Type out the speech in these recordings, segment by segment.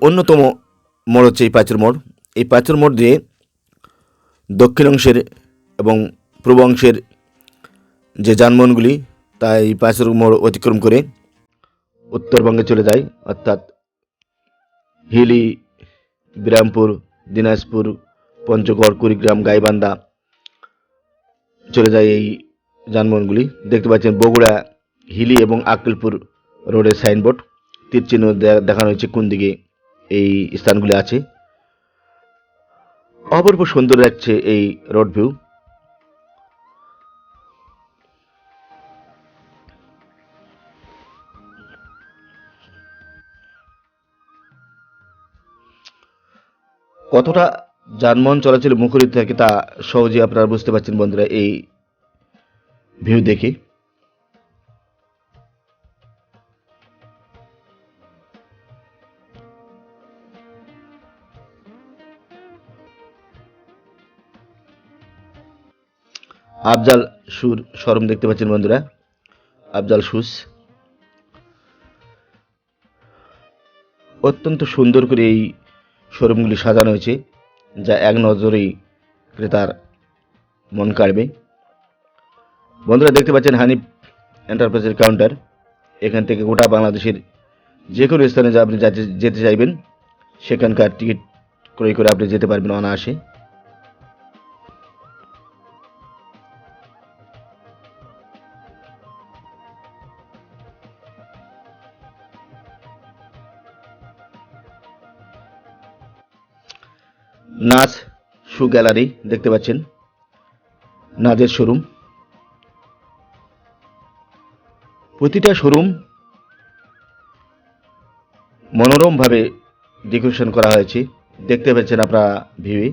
অন্যতম মোড় হচ্ছে এই পাঁচুর মোড়। এই পাঁচুর মোড় দিয়ে দক্ষিণ অংশের এবং পূর্ব অংশের যে যানবাহনগুলি তা এই পাঁচুর মোড় অতিক্রম করে উত্তরবঙ্গে চলে যায়, অর্থাৎ হিলি, বিরামপুর, দিনাজপুর, পঞ্চগড়, কুড়িগ্রাম, গাইবান্ধা চলে যায় এই যানবাহনগুলি। দেখতে পাচ্ছেন বগুড়া, হিলি এবং আক্কেলপুর রোডের সাইনবোর্ড, তীর চিহ্ন দেখানো হয়েছে কোন দিকে এই স্থানগুলি আছে। অপূর্ব সুন্দর লাগছে এই রোড ভিউ। কতটা যানবাহন চলাচল মুখরিত থাকে তা সহজে আপনারা বুঝতে পারছেন বন্ধুরা এই ভিউ দেখে। আফজাল শুর শোরুম দেখতে পাচ্ছেন বন্ধুরা, আফজাল শুজ। অত্যন্ত সুন্দর করে এই শোরুমগুলি সাজানো হয়েছে, যা এক নজরেই ক্রেতার মন কাড়বে। বন্ধুরা দেখতে পাচ্ছেন হানিফ এন্টারপ্রাইজের কাউন্টার। এখান থেকে গোটা বাংলাদেশের যে কোনো স্থানে যা আপনি যেতে চাইবেন সেখানকার টিকিট ক্রয় করে আপনি যেতে পারবেন অনায়াসে। নাজ শু গ্যালারি দেখতে পাচ্ছেন, নাজের শোরুম। প্রতিটা শোরুম মনোরমভাবে ডেকোরেশন করা হয়েছে, দেখতে পাচ্ছেন আপনারা ভিউয়ে।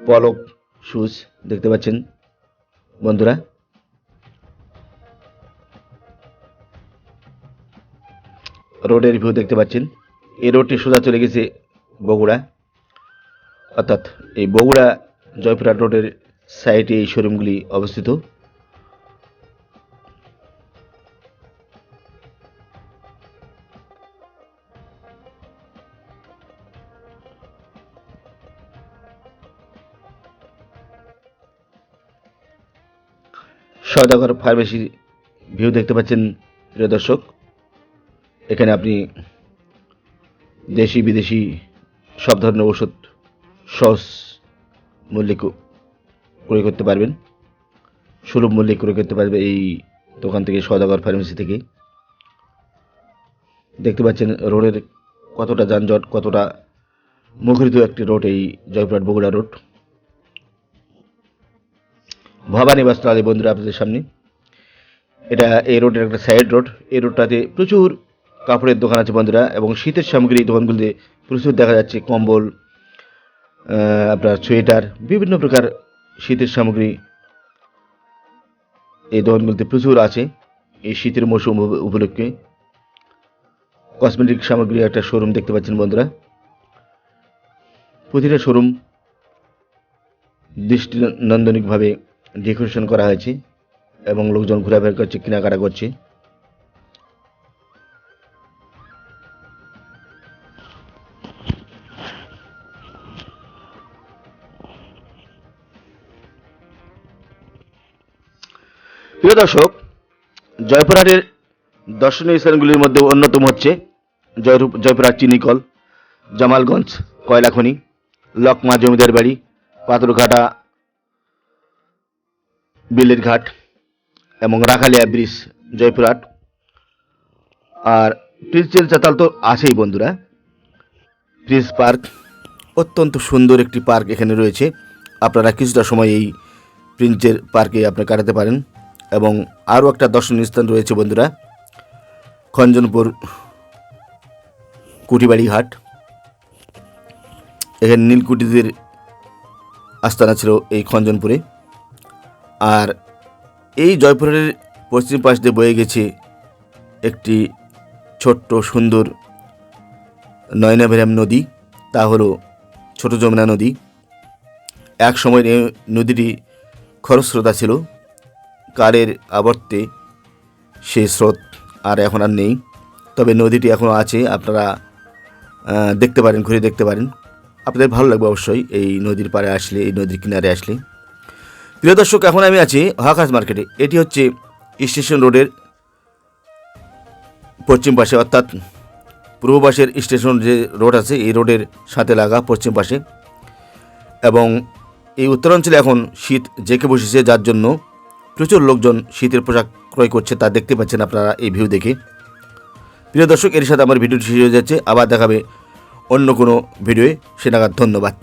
পলক শুজ দেখতে পাচ্ছেন বন্ধুরা। রোডের ভিউ দেখতে পাচ্ছেন। এই রোডটি সোজা চলে গেছে বগুড়া, অর্থাৎ এই বগুড়া জয়পুরহাট রোডের সাইডে এই শোরুমগুলি অবস্থিত। সওদাগর ফার্মেসির ভিউ দেখতে পাচ্ছেন প্রিয় দর্শক। এখানে আপনি দেশি বিদেশি সব ধরনের ওষুধ সহজ মূল্যে ক্রয় করতে পারবেন, সুলভ মূল্যে ক্রয় করতে পারবে এই দোকান থেকে, সওদাগর ফার্মেসি থেকে। দেখতে পাচ্ছেন রোডের কতটা যানজট, কতটা মুখরিত একটি রোড এই জয়পুরহাট বগুড়া রোড। ভবানী বস্ত্রালয় বন্ধুরা আপনাদের সামনে, এটা এই রোডের একটা সাইড রোড। এই রোডটাতে প্রচুর কাপড়ের দোকান আছে বন্ধুরা, এবং শীতের সামগ্রী এই দোকানগুলিতে প্রচুর দেখা যাচ্ছে। কম্বল, আপনার সোয়েটার, বিভিন্ন প্রকার শীতের সামগ্রী এই দোকানগুলিতে প্রচুর আছে এই শীতের মৌসুম উপলক্ষে। কসমেটিক সামগ্রী একটা শোরুম দেখতে পাচ্ছেন বন্ধুরা। প্রতিটা শোরুম দৃষ্টিনন্দনিকভাবে ডেকোরেশন করা হয়েছে এবং লোকজন ঘোরাফেরা করছে, কেনাকাটা করছে। প্রিয় দর্শক, জয়পুরহাটের দর্শনীয় স্থানগুলির মধ্যে অন্যতম হচ্ছে জয়পুরহাট চিনিকল, জামালগঞ্জ কয়লা খনি, লকমা জমিদার বাড়ি, পাথরঘাটা বিলের ঘাট এবং রাখালিয়া ব্রিজ জয়পুরহাট। আর প্রিন্সের চাতাল তো আছেই বন্ধুরা। প্রিন্স পার্ক, অত্যন্ত সুন্দর একটি পার্ক এখানে রয়েছে। আপনারা কিছুটা সময় এই প্রিন্সের পার্কে আপনি কাটাতে পারেন। এবং আরও একটা দর্শনীয় স্থান রয়েছে বন্ধুরা, খঞ্জনপুর কুটিবাড়ি ঘাট। এখানে নীলকুঠিদের আস্তানা ছিল এই খঞ্জনপুরে। আর এই জয়পুরের পশ্চিম পাশ দিয়ে বয়ে গেছে একটি ছোট্ট সুন্দর নয়নাভিরাম নদী, তা হলো ছোট যমুনা নদী। এক সময় এই নদীটি খরস্রোতা ছিল, কালের আবর্তে সেই স্রোত আর এখন আর নেই, তবে নদীটি এখনও আছে। আপনারা দেখতে পারেন, ঘুরে দেখতে পারেন। আপনাদের ভালো লাগবে অবশ্যই এই নদীর পাড়ে আসলে, এই নদীর কিনারে আসলে। প্রিয় দর্শক, এখন আমি আছি হকার্স মার্কেটে। এটি হচ্ছে স্টেশন রোডের পশ্চিম পাশে, অর্থাৎ পূর্ব পাশের স্টেশন যে রোড আছে এই রোডের সাথে লাগা পশ্চিম পাশে। এবং এই উত্তরাঞ্চলে এখন শীত জেঁকে বসেছে, যার জন্য প্রচুর লোকজন শীতের পোশাক ক্রয় করছে, তা দেখতে পাচ্ছেন আপনারা এই ভিউ দেখে। প্রিয় দর্শক, এর সাথে আমার ভিডিওটি শেষ হয়ে যাচ্ছে। আবার দেখাবে অন্য কোনো ভিডিওয়ে, সে নাগাদ ধন্যবাদ।